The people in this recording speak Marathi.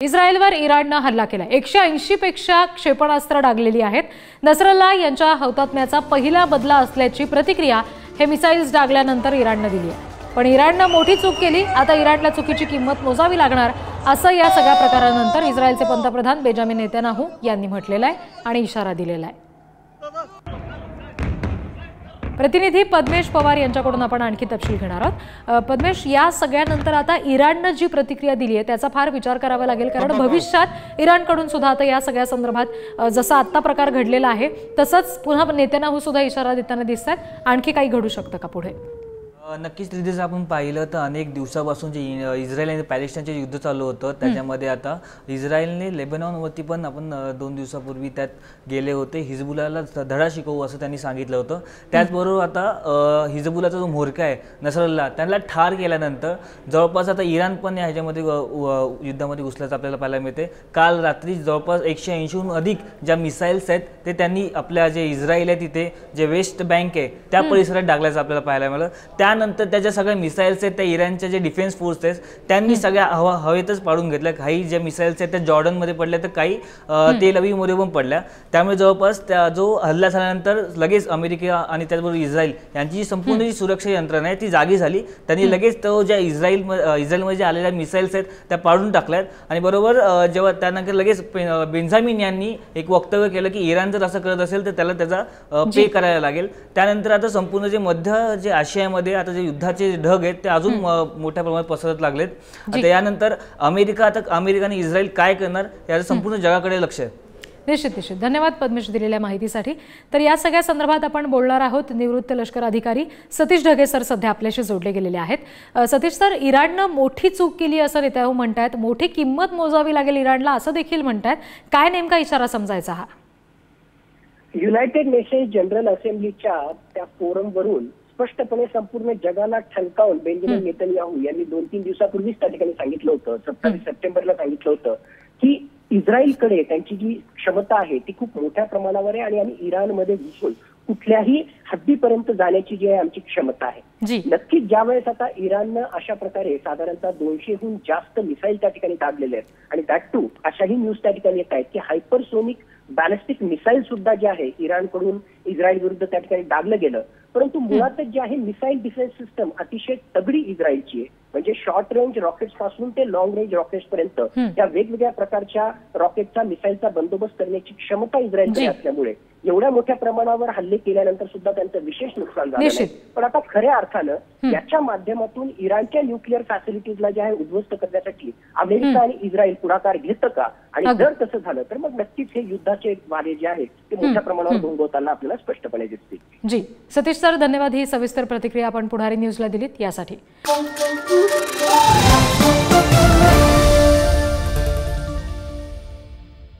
इस्रायलवर इराणने हल्ला केला। 180 पेक्षा क्षेपणास्त्र डागलेली आहेत। नसरल्ला यांच्या हौतात्म्याचा पहिला बदला असल्याची प्रतिक्रिया हे मिसाइल्स डागल्यानंतर इराणने दिली आहे। पण इराणने मोठी चूक केली। आता इराणला चुकीची किंमत मोजावी लागणार असं या सगळ्या प्रकारानंतर इस्रायलचे पंतप्रधान बेंजामिन नेतन्याहू यांनी म्हटलेलं आहे आणि इशारा दिलेला आहे। प्रतिनिधी पद्मेश पवार यांच्याकडून आपण आणखी तपशील घेणार आहोत। पद्मेश, या सगळ्यानंतर आता इराणने जी प्रतिक्रिया दिली आहे त्याचा फार विचार करावा लागेल, कारण भविष्यात इराणकडून सुद्धा आता या सगळ्या संदर्भात जसा आता प्रकार घडलेला आहे तसंच पुन्हा नेतन्याहू सुद्धा इशारा देताना दिसतात। आणखी काही घडू शकतं का पुढे? नक्कीच रितेश, आपण पाहिलं तर अनेक दिवसापासून जे इस्रायल आणि पॅलेस्टाईनचे युद्ध चालू होतं त्याच्यामध्ये आता इस्रायलने लेबनॉनवरती पण आपण 2 दिवसापूर्वी त्यात गेले होते, हिजबुल्लाला धडा शिकवू असं त्यांनी सांगितलं होतं। त्याचबरोबर आता हिजबुल्लाचा जो म्होरका आहे नसरल्ला त्यांना ठार केल्यानंतर जवळपास आता इराण पण ह्याच्यामध्ये युद्धामध्ये घुसल्याचं आपल्याला पाहायला मिळते। काल रात्री जवळपास 180हून अधिक ज्या मिसाईल्स आहेत ते त्यांनी आपल्या जे इस्रायल आहे तिथे जे वेस्ट बँक आहे त्या परिसरात डागल्याचं आपल्याला पाहायला मिळालं। त्यानंतर त्याच्या सगळ्या मिसाईल्स आहेत त्या इराणच्या जे डिफेन्स फोर्स आहेत त्यांनी सगळ्या हवेतच पाडून घेतल्या। काही ज्या मिसाईल्स आहेत त्या जॉर्डनमध्ये पडल्या तर काही तेल अवीवमध्ये पण पडल्या। त्यामुळे जवळपास त्या जो हल्ला झाल्यानंतर लगेच अमेरिका आणि त्याचबरोबर इस्रायल यांची जी संपूर्ण जी सुरक्षा यंत्रणा आहे ती जागी झाली। त्यांनी लगेच तो ज्या इस्रायलमध्ये ज्या आलेल्या मिसाईल्स आहेत त्या पाडून टाकल्यात आणि बरोबर जेव्हा त्यानंतर लगेच बेंजामिन यांनी एक वक्तव्य केलं की इराण जर असं करत असेल तर त्याला त्याचा पे करायला लागेल। त्यानंतर आता संपूर्ण जे मध्य जे आशियामध्ये आता जे युद्धाचे ढग आहेत ते अजून मोठ्या प्रमाणात पसरत लागलेत। आता यानंतर अमेरिका आणि इस्रायल काय करणार याचं संपूर्ण जगाकडे लक्ष आहे। निश्चित धन्यवाद पद्मेश दिलेल्या माहितीसाठी। तर या सगळ्या संदर्भात आपण बोलणार आहोत। निवृत्त लष्कर अधिकारी सतीश ढगे सर सध्या आपल्याशी जोडले गेलेले आहेत। सतीश सर, इराणने मोठी चूक केली असं नेतन्याहू म्हणतात, मोठी किंमत मोजावी लागेल इराणला असं देखील म्हणतात। काय नेमका इशारा समजायचा हा? युनायटेड नेशन्स जनरल असेंब्लीच्या त्या फोरमवरून स्पष्टपणे संपूर्ण जगाला ठणकावून बेंजामिन नेतन्याहू यांनी 2-3 दिवसापूर्वीच त्या ठिकाणी सांगितलं होतं, 27 सप्टेंबरला सांगितलं होतं की इस्रायलकडे त्यांची जी क्षमता आहे ती खूप मोठ्या प्रमाणावर आहे आणि इराणमध्ये घुसून कुठल्याही हद्दीपर्यंत जाण्याची जी आहे आमची क्षमता आहे। नक्कीच ज्यावेळेस आता इराणनं अशा प्रकारे साधारणतः 200हून जास्त मिसाईल त्या ठिकाणी दाबलेले आहेत आणि दॅट टू अशाही न्यूज त्या ठिकाणी येत आहेत की हायपरसोनिक बॅलिस्टिक मिसाईल सुद्धा जे आहे इराणकडून इस्रायल विरुद्ध त्या ठिकाणी डागलं गेलं। परंतु मुळातच जे आहे मिसाईल डिफेन्स सिस्टम अतिशय तगडी इस्रायलची आहे, म्हणजे शॉर्ट रेंज रॉकेट्स पासून ते लॉंग रेंज रॉकेट्स पर्यंत त्या वेगवेगळ्या प्रकारच्या रॉकेटचा मिसाईलचा बंदोबस्त करण्याची क्षमता इस्रायलकडे असल्यामुळे एवढ्या मोठ्या प्रमाणावर हल्ले केल्यानंतर सुद्धा त्यांचं विशेष नुकसान झालं नाही। पण आता खऱ्या अर्थानं याच्या माध्यमातून इराणच्या न्यूक्लिअर फॅसिलिटीजला जे आहे उद्ध्वस्त करण्यासाठी अमेरिका आणि इस्रायल पुढाकार घेतं का? आणि जर तसं झालं तर मग नक्कीच हे युद्धाचे वारे जे आहेत ते मोठ्या प्रमाणावर घोंगवताना आपल्याला स्पष्टपणे दिसतील। जी सतीश सर, धन्यवाद। ही सविस्तर प्रतिक्रिया आपण पुढारी न्यूजला दिलीत यासाठी।